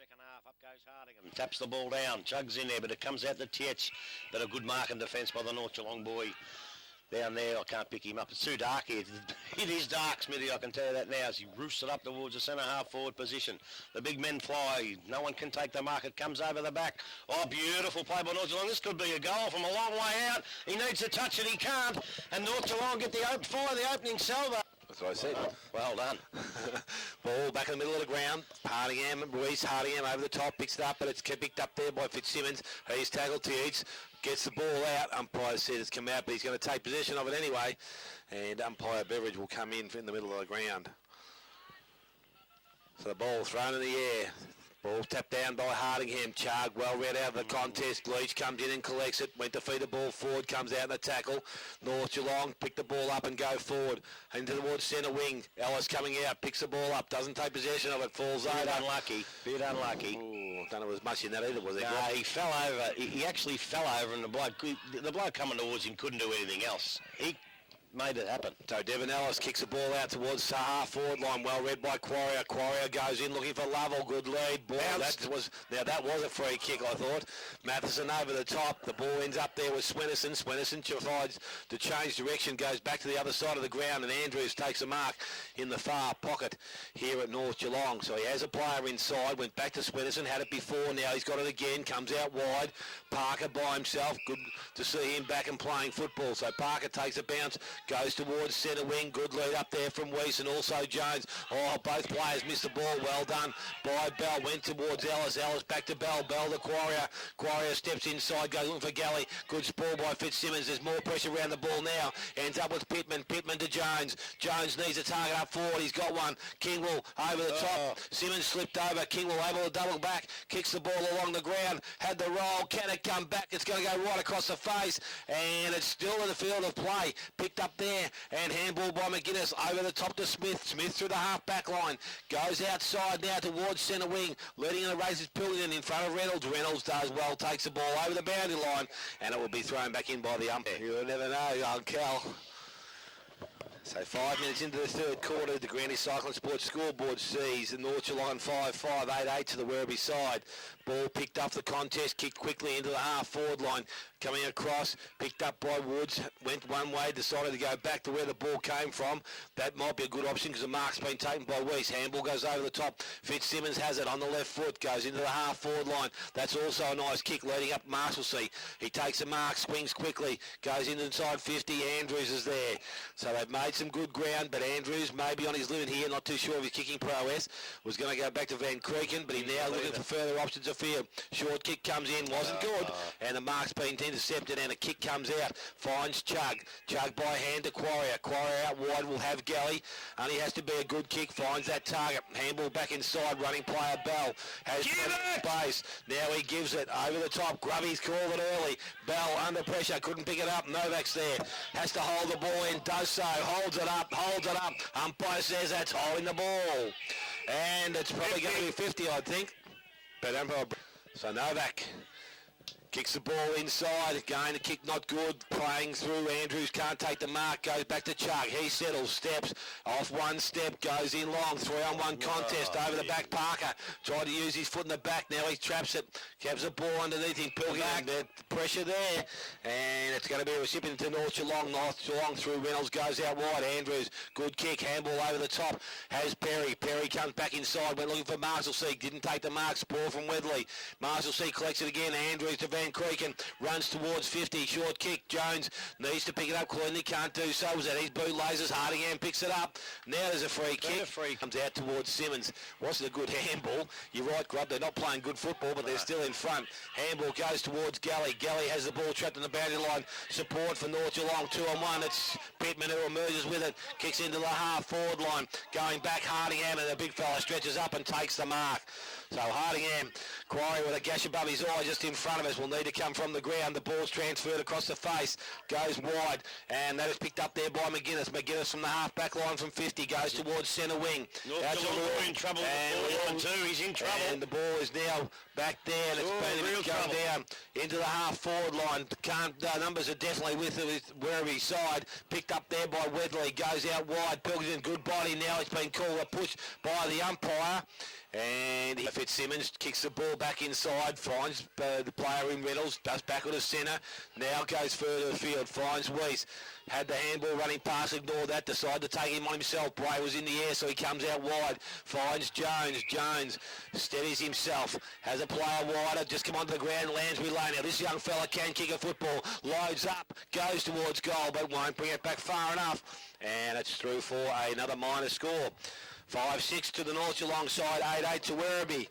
second half. Up goes Hardingham. Taps the ball down. Chugs in there, but it comes out the tits. But a good mark and defence by the North Geelong boy. Down there, I can't pick him up. It's too dark here. It is dark, Smithy, I can tell you that now, as he roofs it up towards the centre-half forward position. The big men fly. No one can take the mark. It comes over the back. Oh, beautiful play by North Geelong. This could be a goal from a long way out. He needs to touch it. He can't. And North Geelong get the opening salvo. That's what I said. Well done. Ball back in the middle of the ground. Hardingham over the top, picks it up, but it's picked up there by Fitzsimmons. He's tackled Teats, gets the ball out. Umpire said it's come out, but he's going to take possession of it anyway. And umpire Beveridge will come in the middle of the ground. So the ball thrown in the air. Ball tapped down by Hardingham. Chug well read out of the contest. Leach comes in and collects it. Went to feed the ball forward. Comes out in the tackle. North Geelong pick the ball up and go forward. Into towards centre wing. Ellis coming out. Picks the ball up. Doesn't take possession of it. Falls over. Bit unlucky. Ooh, don't know as much in that either, was it? No, he fell over. He actually fell over, and the bloke coming towards him couldn't do anything else. He made it happen. So Devon Ellis kicks the ball out towards the half forward line. Well read by Quarrier. Quarrier goes in looking for Lovell. Good lead. Ball. That was a free kick, I thought. Matheson over the top. The ball ends up there with Swenison. Swenison decides to change direction. Goes back to the other side of the ground, and Andrews takes a mark in the far pocket here at North Geelong. So he has a player inside. Went back to Swenison. Had it before. Now he's got it again. Comes out wide. Parker by himself. Good to see him back and playing football. So Parker takes a bounce. Goes towards centre wing. Good lead up there from Weiss and also Jones. Oh, both players missed the ball. Well done by Bell. Went towards Ellis. Ellis back to Bell. Bell to Quarrier. Quarrier steps inside. Goes looking for Galley. Good sprawl by Fitzsimmons. There's more pressure around the ball now. Ends up with Pittman. Pittman to Jones. Jones needs a target up forward. He's got one. Kingwell over the top. Simmons slipped over. Kingwell able to double back. Kicks the ball along the ground. Had the roll. Can it come back? It's going to go right across the face. And it's still in the field of play. Picked up there. And handball by McGuinness over the top to Smith. Smith through the half-back line. Goes outside now towards centre wing. Leading in the race is Pillion in front of Reynolds. Reynolds does well. Takes the ball over the boundary line. And it will be thrown back in by the umpire. You'll never know, young Cal. So 5 minutes into the third quarter, the Granny Cycling Sports scoreboard sees the North Geelong 5-5-8-8 to the Werribee side. Ball picked off the contest, kicked quickly into the half-forward line. Coming across, picked up by Woods, went one way, decided to go back to where the ball came from. That might be a good option because the mark's been taken by Weiss. Handball goes over the top. Fitzsimmons has it on the left foot, goes into the half-forward line. That's also a nice kick leading up Marshalsea. He takes a mark, swings quickly, goes in inside 50. Andrews is there. So they've made some good ground, but Andrews may be on his limit here, not too sure of his kicking prowess. Was going to go back to Van Creeken, but he's now looking for further options of field. Short kick comes in, wasn't good, and the mark's been intercepted, and a kick comes out. Finds Chug. Chug by hand to Quarrier. Quarrier out wide will have Galley. Only has to be a good kick. Finds that target. Handball back inside. Running player Bell has space. Now he gives it over the top. Grubby's called it early. Bell under pressure. Couldn't pick it up. Novak's there. Has to hold the ball in. Does so. Holds it up. Holds it up. Umpire says that's holding the ball. And it's probably going to be 50, I think. But umpire. So Novak kicks the ball inside. Again, the kick not good. Playing through. Andrews can't take the mark. Goes back to Chug. He settles. Steps. Off one step. Goes in long. 3-on-1 contest. Over the back. Parker. Tried to use his foot in the back. Now he traps it. Caps the ball underneath him. Pilgrim. Pressure there. And it's going to be a recipient to North Geelong. North Geelong through. Reynolds goes out wide. Andrews. Good kick. Handball over the top. Has Perry. Perry comes back inside. Went looking for Marshalsea. Didn't take the mark. Spoil from Wedley. Marshalsea collects it again. Andrews to Van Creeken, runs towards 50, short kick. Jones needs to pick it up cleanly, can't do so. Was that his boot lasers? Hardingham picks it up. Now there's a free kick. Comes out towards Simmons. Wasn't a good handball. You're right, Grub. They're not playing good football, but they're still in front. Handball goes towards Galley. Galley has the ball trapped on the boundary line. Support for North Geelong. 2-on-1. It's Pittman who emerges with it. Kicks into the half-forward line. Going back, Hardingham, and the big fella stretches up and takes the mark. So Hardingham, Quarry with a gash above his eye just in front of us, will need to come from the ground. The ball's transferred across the face, goes wide, and that is picked up there by McGuinness. McGuinness from the half-back line from 50, goes towards centre wing. North Geelong in trouble. He's in trouble. And the ball is now back there, and it's going down into the half-forward line. The numbers are definitely with Werribee side. Picked up there by Wedley, goes out wide. Pilkington, good body. in now. It's been called a push by the umpire. And Fitzsimmons kicks the ball back inside, finds the player in Reynolds, does back to centre, now goes further afield, finds Weiss. Had the handball running past, ignored that, decided to take him on himself. Bray was in the air, so he comes out wide, finds Jones. Jones steadies himself, has a player wider, just come onto the ground, lands below. Now this young fella can kick a football, loads up, goes towards goal, but won't bring it back far enough. And it's through for another minor score. 5-6 to the North Geelong side, 8-8 to Werribee.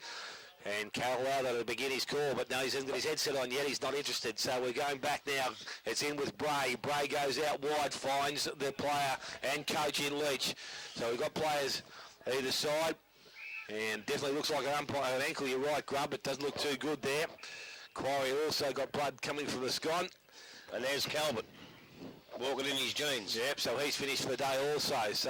And Carroll Lowther to begin his call, but no, he hasn't got his headset on yet. He's not interested. So we're going back now. It's in with Bray. Bray goes out wide, finds the player and coach in Leach. So we've got players either side. And definitely looks like an umpire, an ankle. You're right, Grubb. It doesn't look too good there. Quarry also got blood coming from the scon. And there's Calvert walking in his jeans. Yep, so he's finished for the day also. So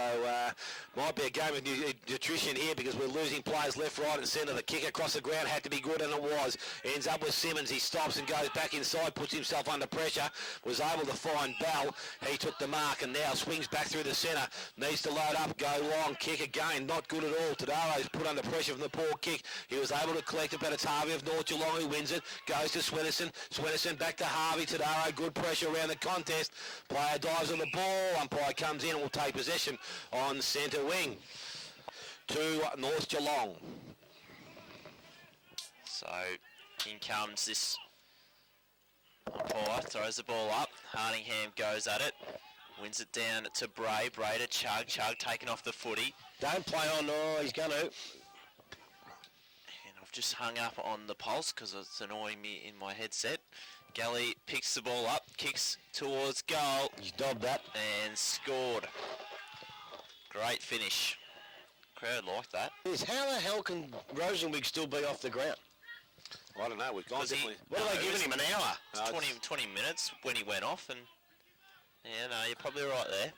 might be a game of nutrition here because we're losing players left, right and centre. The kick across the ground had to be good, and it was. Ends up with Simmons. He stops and goes back inside, puts himself under pressure. Was able to find Bell. He took the mark and now swings back through the centre. Needs to load up, go long, kick again. Not good at all. Tadaro's put under pressure from the poor kick. He was able to collect it, but it's Harvey of North Geelong who wins it. Goes to Swenison. Swenison back to Harvey. Tadaro, good pressure around the contest. Player dives on the ball. Umpire comes in and will take possession on centre wing to North Geelong. So in comes this umpire, throws the ball up. Hardingham goes at it, wins it down to Bray. Bray to Chug. Chug taking off the footy. Don't play on. Oh, he's going to. And I've just hung up on the pulse because it's annoying me in my headset. Galley picks the ball up, kicks towards goal. He's dobbed that. And scored. Great finish. Crowd liked that. How the hell can Rosenwig still be off the ground? I don't know. We've gone definitely. What are they giving him, an hour? It's 20 minutes when he went off, and yeah, no, you're probably right there.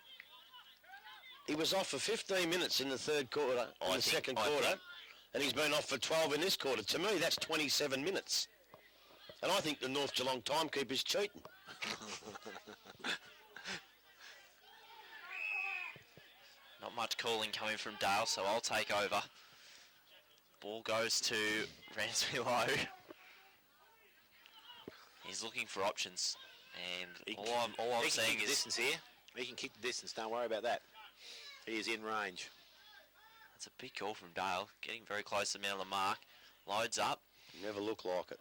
He was off for 15 minutes in the third quarter, second quarter, and he's been off for 12 in this quarter. To me, that's 27 minutes. And I think the North Geelong timekeeper's cheating. Not much calling coming from Dale, so I'll take over. Ball goes to Ransby-Lowe. He's looking for options, and all I'm saying is distance here. He can kick the distance. Don't worry about that. He is in range. That's a big call from Dale. Getting very close to the middle of the mark. Loads up. Never look like it.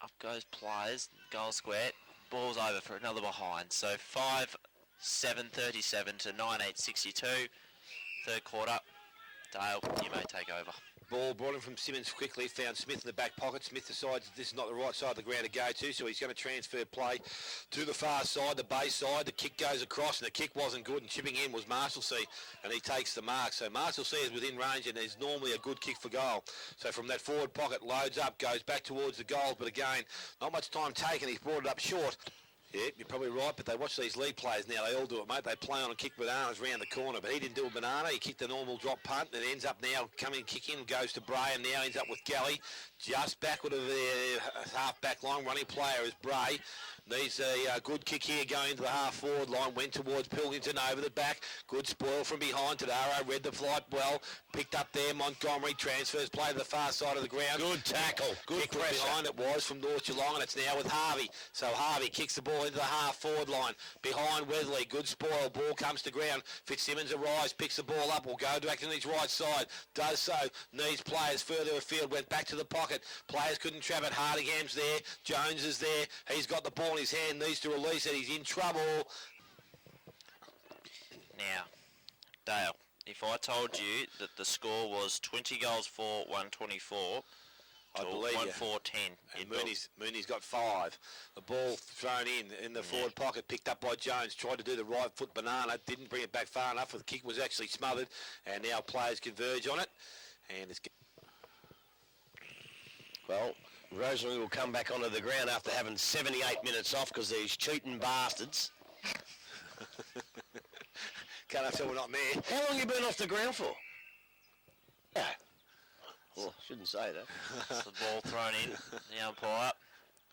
Up goes players. Goal square. Ball's over for another behind. So 5-7-37 to 9-8-62. Third quarter. Dale, you may take over. Ball brought in from Simmons quickly, found Smith in the back pocket. Smith decides this is not the right side of the ground to go to, so he's going to transfer play to the far side, the base side. The kick goes across, and the kick wasn't good, and chipping in was Marshalsea, and he takes the mark. So Marshalsea is within range, and there's normally a good kick for goal. So from that forward pocket, loads up, goes back towards the goals, but again, not much time taken. He's brought it up short. Yeah, you're probably right, but they watch these league players now. They all do it, mate. They play on and kick bananas round the corner, but he didn't do a banana. He kicked a normal drop punt, and it ends up now coming, kick in, goes to Bray, and now ends up with Galley. Just backward of the half-back line. Running player is Bray. Needs a good kick here going into the half-forward line. Went towards Pilkington over the back. Good spoil from behind. Tadaro read the flight well. Picked up there. Montgomery transfers play to the far side of the ground. Good tackle. Good kick pressure. Behind it was from North Geelong, and it's now with Harvey. So Harvey kicks the ball into the half-forward line. Behind Weatherly. Good spoil. Ball comes to ground. Fitzsimmons arrives. Picks the ball up. Will go back to his right side. Does so. Needs players further afield. Went back to the pocket. Players couldn't trap it. Hardingham's there. Jones is there. He's got the ball in his hand. Needs to release it. He's in trouble. Now, Dale, if I told you that the score was 20 goals for 124 I to believe 104-10. And Mooney's got 5. The ball thrown in the forward pocket, picked up by Jones. Tried to do the right foot banana. Didn't bring it back far enough. The kick was actually smothered. And now players converge on it. And it's... Well, Rosalie will come back onto the ground after having 78 minutes off because these cheating bastards. Can't tell we're not there. How long you been off the ground for? Yeah. Well, shouldn't say that. That's the ball thrown in. The umpire.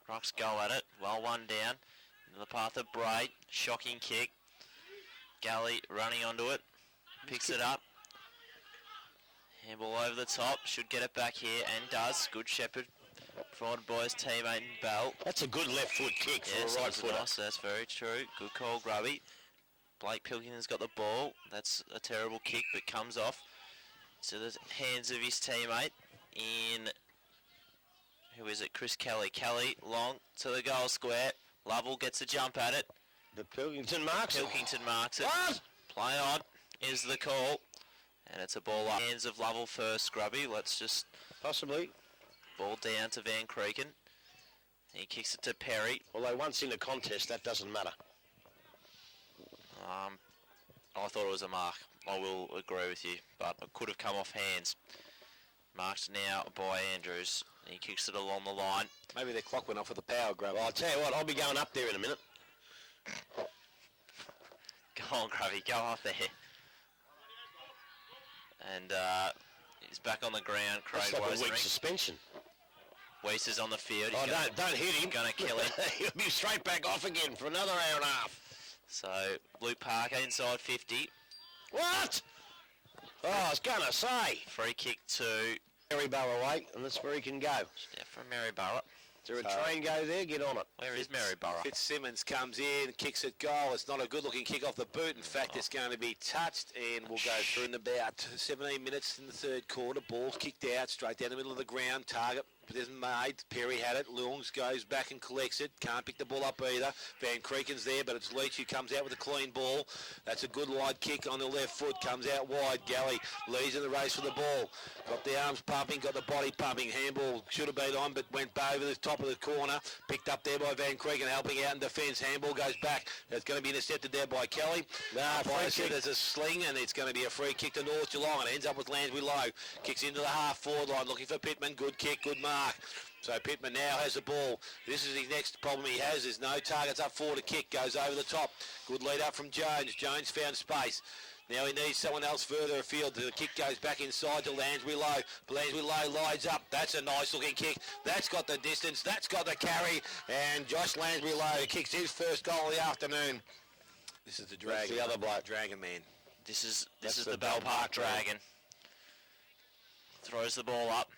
Rocks go at it. Well, one down. Into the path of Bray. Shocking kick. Galley running onto it. picks it up. Handball over the top, should get it back here, and does. Good Shepherd, provided by his teammate Bell. That's a good left foot kick for a right footer. Nice, that's very true. Good call, Grubby. Blake Pilkington's got the ball. That's a terrible kick, but comes off to the hands of his teammate in, who is it, Chris Kelly. Kelly, long to the goal square. Lovell gets a jump at it. The Pilkington marks it. Pilkington marks it. What? Play on is the call. And it's a ball up. Hands of Lovell first, Grubby. Let's just... Possibly. Ball down to Van Creeken. He kicks it to Perry. Although once in the contest, that doesn't matter. I thought it was a mark. I will agree with you, but it could have come off hands. Marked now by Andrews. He kicks it along the line. Maybe their clock went off with the power grab. Well, I'll tell you what, I'll be going up there in a minute. Go on, Grubby, go up there. And he's back on the ground. Craig That's like a week Wozenring. suspension. Weiss is on the field. He's Don't hit him. Gonna kill him. He'll be straight back off again for another hour and a half. So Luke Parker inside 50. What? Oh, I was going to say. Free kick to Maryborough away, and that's where he can go. from Maryborough. Is there a train go there? Get on it. Where is Maryborough? Fitzsimmons comes in, kicks it goal. It's not a good-looking kick off the boot. In fact, it's going to be touched, and we'll go through in about 17 minutes in the third quarter. Ball's kicked out, straight down the middle of the ground. Target isn't made. Perry had it. Lungs goes back and collects it. Can't pick the ball up either. Van Creeken's there, but it's Leach who comes out with a clean ball. That's a good wide kick on the left foot. Comes out wide. Galley leads in the race for the ball. Got the arms pumping, got the body pumping. Handball should have been on, but went over the top of the corner. Picked up there by Van Creeken, helping out in defence. Handball goes back. It's going to be intercepted there by Kelly. There's a sling, and it's going to be a free kick to North Geelong. It ends up with Lansbury Low. Kicks into the half-forward line, looking for Pittman. Good kick, good mark. So Pittman now has the ball. This is his next problem he has. There's no targets up forward to kick. Goes over the top. Good lead up from Jones. Jones found space. Now he needs someone else further afield. The kick goes back inside to Lansbury Low. Lansbury Low lies up. That's a nice looking kick. That's got the distance. That's got the carry. And Josh Lansbury Low kicks his first goal of the afternoon. This is the Dragon. That's the other bloke. Dragon man. This is the Bell Park Dragon. Throws the ball up.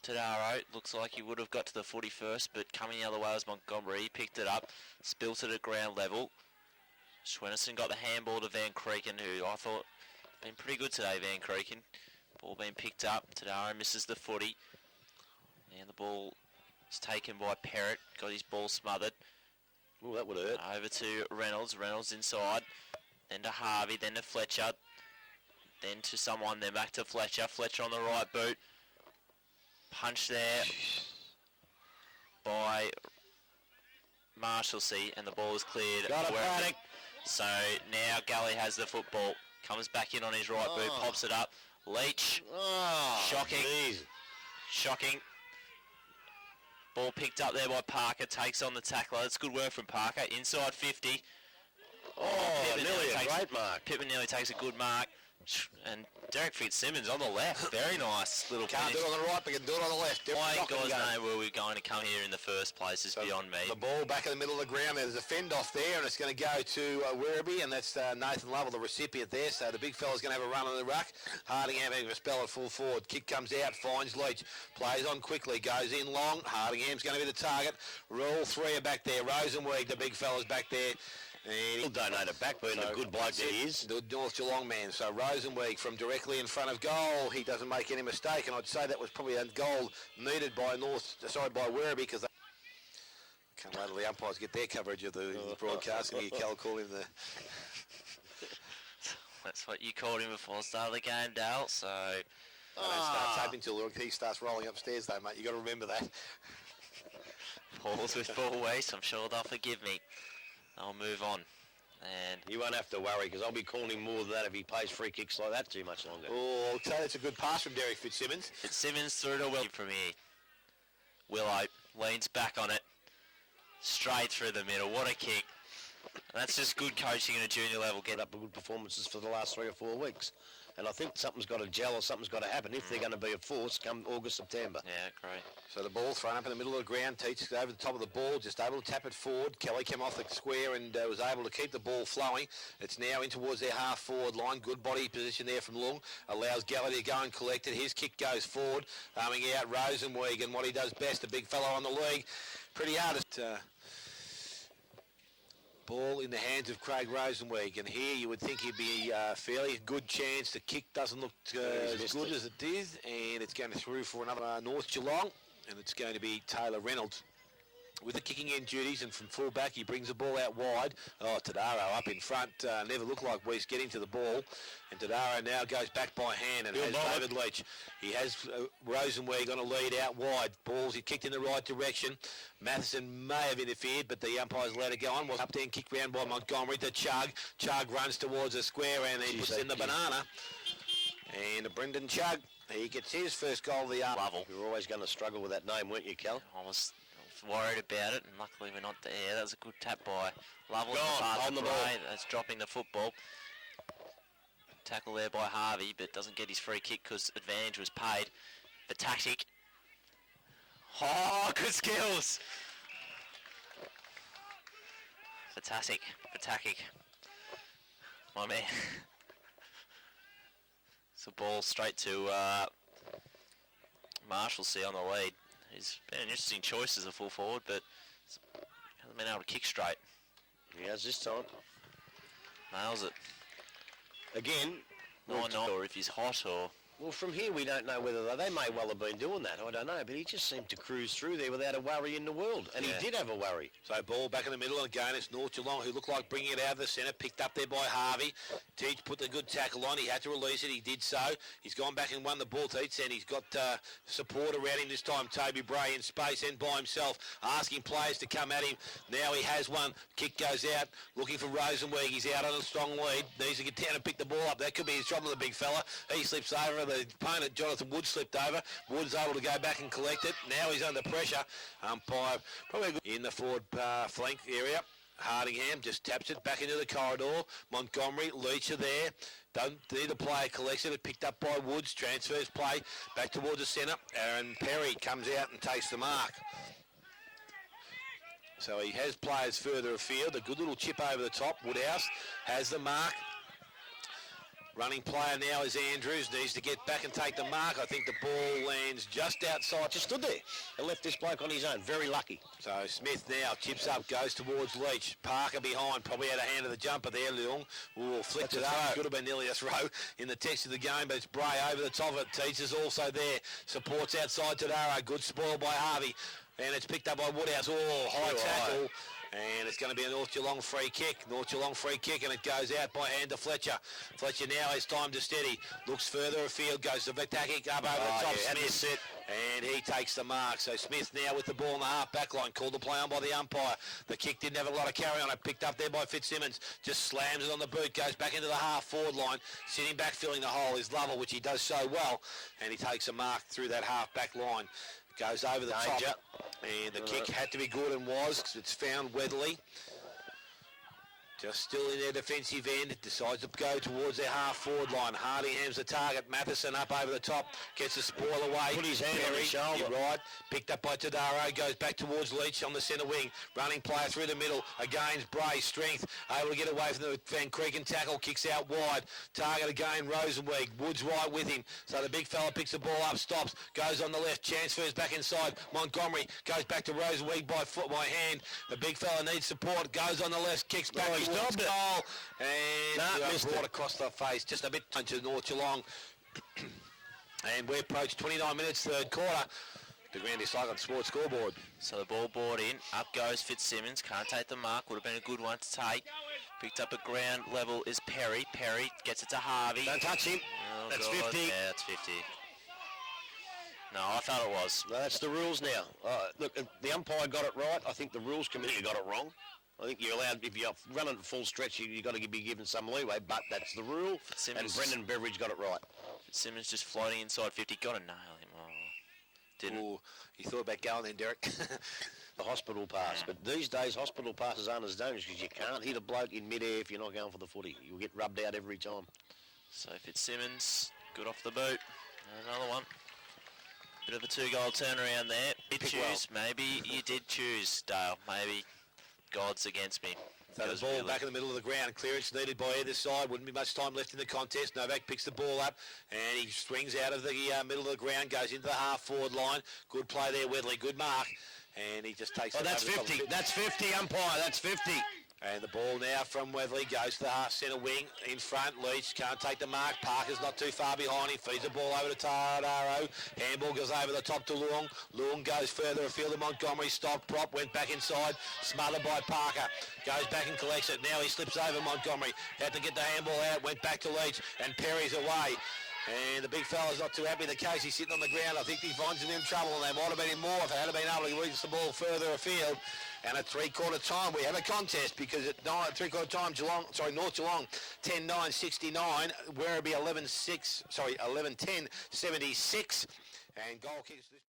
Tadaro looks like he would have got to the footy first, but coming the other way was Montgomery. He picked it up, spilt it at ground level. Schwennerson got the handball to Van Creeken, who I thought been pretty good today, Van Creeken. Ball being picked up. Tadaro misses the footy. And the ball is taken by Perrott. Got his ball smothered. Oh, that would hurt. Over to Reynolds. Reynolds inside. Then to Harvey. Then to Fletcher. Then to someone. Then back to Fletcher. Fletcher on the right boot. Punch there by Marshalsea, and the ball is cleared. Got it, Paddock. So now Gully has the football. Comes back in on his right boot, pops it up. Leach. Shocking. Geez. Shocking. Ball picked up there by Parker. Takes on the tackler. That's good work from Parker. Inside 50. Nearly a great mark. Pittman nearly takes a good mark. And Derek Fitzsimmons on the left. Very nice little Can't finish. do it on the right, but can do it on the left. Why in God's name were we going to come here in the first place is beyond me. The ball back in the middle of the ground. There's a fend off there, and it's going to go to Werribee, and that's Nathan Lovell, the recipient there. So the big fella's going to have a run on the ruck. Hardingham having a spell at full forward. Kick comes out, finds Leach. Plays on quickly, goes in long. Hardingham's going to be the target. All three are back there. Rosenweig, the big fella's back there. And He'll donate it back, being a good bloke that he is. The North Geelong man. So Rosenweig from directly in front of goal. He doesn't make any mistake, and I'd say that was probably a goal needed by Werribee, because can't wait till the umpires get their coverage of the broadcast and hear Cal call him the... That's what you called him before the start of the game, Dale, so... I don't start taping till he starts rolling upstairs though, mate. You got to remember that. Balls with full waste. I'm sure they'll forgive me. I'll move on. And You won't have to worry, because I'll be calling him more than that if he plays free kicks like that too much longer. Oh, I'll tell you, it's a good pass from Derek Fitzsimmons. Fitzsimmons through to Willow from here. Willow leans back on it. Straight through the middle. What a kick. And that's just good coaching at a junior level. Get up good performances for the last 3 or 4 weeks. And I think something's got to gel or something's got to happen if they're going to be a force come August, September. Yeah, great. So the ball thrown up in the middle of the ground. Teach over the top of the ball, just able to tap it forward. Kelly came off the square and was able to keep the ball flowing. It's now in towards their half-forward line. Good body position there from Long. Allows Gallagher to go and collect it. His kick goes forward. Coming out Rosenweig, and what he does best, a big fellow on the league. Pretty hard. Ball in the hands of Craig Rosenweig, and here you would think he'd be a fairly good chance. The kick doesn't look as good as it did, and it's going through for another North Geelong, and it's going to be Taylor Reynolds with the kicking in duties, and from full back he brings the ball out wide. Oh, Tadaro up in front, never looked like Weiss getting to the ball, and Tadaro now goes back by hand and has David Leach. He has Rosenweig on a lead out wide. Balls he kicked in the right direction. Matheson may have interfered, but the umpire's allowed to go on. Was up there and kicked round by Montgomery to Chug. Chug runs towards the square and he puts in the banana. And Brendan Chug, he gets his first goal of the level. You were always going to struggle with that name, weren't you, Cal? I was worried about it, and luckily we're not there. That was a good tap by Lovell on the ball. That's dropping the football. Tackle there by Harvey, but doesn't get his free kick because advantage was paid. The tactic. Oh, good skills. Fantastic. My man. It's a ball straight to Marshalsea on the lead. He's been an interesting choice as a full forward, but hasn't been able to kick straight. He has this time. Nails it. Again, Not or if he's hot or... Well, from here we don't know whether they may well have been doing that. I don't know, but he just seemed to cruise through there without a worry in the world, and he did have a worry. So ball back in the middle, and again it's North Geelong who looked like bringing it out of the centre, picked up there by Harvey. Teach put the good tackle on. He had to release it. He did so. He's gone back and won the ball, Teach, and he's got support around him this time. Toby Bray in space and by himself, asking players to come at him. Now he has one. Kick goes out, looking for Rosenweig. He's out on a strong lead. Needs to get down and pick the ball up. That could be his trouble, the big fella. He slips over. The opponent, Jonathan Wood, slipped over. Wood's able to go back and collect it. Now he's under pressure. Umpire probably in the forward flank area. Hardingham just taps it back into the corridor. Montgomery, Leach are there. Don't need a player, collects it. Picked up by Woods. Transfers play back towards the centre. Aaron Perry comes out and takes the mark. So he has players further afield. A good little chip over the top. Woodhouse has the mark. Running player now is Andrews. Needs to get back and take the mark. I think the ball lands just outside. Just stood there. They left this bloke on his own. Very lucky. So Smith now chips up, goes towards Leach. Parker behind, probably had a hand of the jumper there. Leung will flick it up. Could have been nearly a throw in the text of the game, but it's Bray over the top of it. Teach is also there. Supports outside Tadaro. Good spoil by Harvey. And it's picked up by Woodhouse. Oh, high tackle. And it's going to be a North Geelong free kick. North Geelong free kick, and it goes out by hand to Fletcher. Fletcher now has time to steady. Looks further afield, goes to Vetaki up over the top. Smith, and he takes the mark. So Smith now with the ball in the half-back line. Called the play on by the umpire. The kick didn't have a lot of carry on it. Picked up there by Fitzsimmons. Just slams it on the boot. Goes back into the half-forward line. Sitting back, filling the hole is Lovell, which he does so well. And he takes a mark through that half-back line. Goes over the top, and the kick had to be good and was, because it's found Weatherly. Just still in their defensive end, decides to go towards their half-forward line. Hardingham's the target. Matheson up over the top, gets the spoil away. Put his hand on his shoulder. Right, picked up by Tadaro, goes back towards Leach on the centre wing. Running player through the middle. Again, Bray, strength, able to get away from the Van Creeken tackle, kicks out wide. Target again, Rosenweig. Woods right with him. So the big fella picks the ball up, stops, goes on the left, transfers back inside. Montgomery goes back to Rosenweig by foot, by hand. The big fella needs support, goes on the left, kicks back. Goal, and missed it across the face, just a bit to North Geelong. And we approach 29 minutes, third quarter. The Grandy Cyclone Sports scoreboard. So the ball brought in, up goes Fitzsimmons, can't take the mark, would have been a good one to take. Picked up at ground level is Perry. Perry gets it to Harvey. Don't touch him. Oh, that's God. 50. Yeah, that's 50. No, I thought it was. No, that's the rules now. Look, the umpire got it right. I think the rules committee got it wrong. I think you're allowed, if you're running at full stretch, you've got to be given some leeway, but that's the rule. And Brendan Beveridge got it right. Fitzsimmons just floating inside 50, got to nail him. Oh, didn't. Ooh, you thought about going then, Derek. the hospital pass. But these days, hospital passes aren't as dangerous because you can't hit a bloke in midair if you're not going for the footy. You'll get rubbed out every time. So Fitzsimmons, good off the boot. Another one. Bit of a 2-goal turnaround there. Maybe you did choose, Dale. Maybe God's against me. So the ball back in the middle of the ground. Clearance needed by either side. Wouldn't be much time left in the contest. Novak picks the ball up and he swings out of the middle of the ground, goes into the half-forward line. Good play there, Wedley. Good mark. And he just takes it. Oh, that's 50. That's 50, umpire. That's 50. And the ball now from Weatherly goes to the half centre wing in front. Leach can't take the mark. Parker's not too far behind him. Feeds the ball over to Tardaro. Handball goes over the top to Luong. Luong goes further afield to Montgomery. Stop prop. Went back inside. Smothered by Parker. Goes back and collects it. Now he slips over Montgomery. Had to get the handball out. Went back to Leach. And Perry's away. And the big fella's not too happy. The case he's sitting on the ground. I think he finds him in trouble, and they might have been in more if they had been able to reach the ball further afield. And at three-quarter time, we have a contest because at three-quarter time, North Geelong 10-9-69, Werribee 11-10-76, and goal kicks this.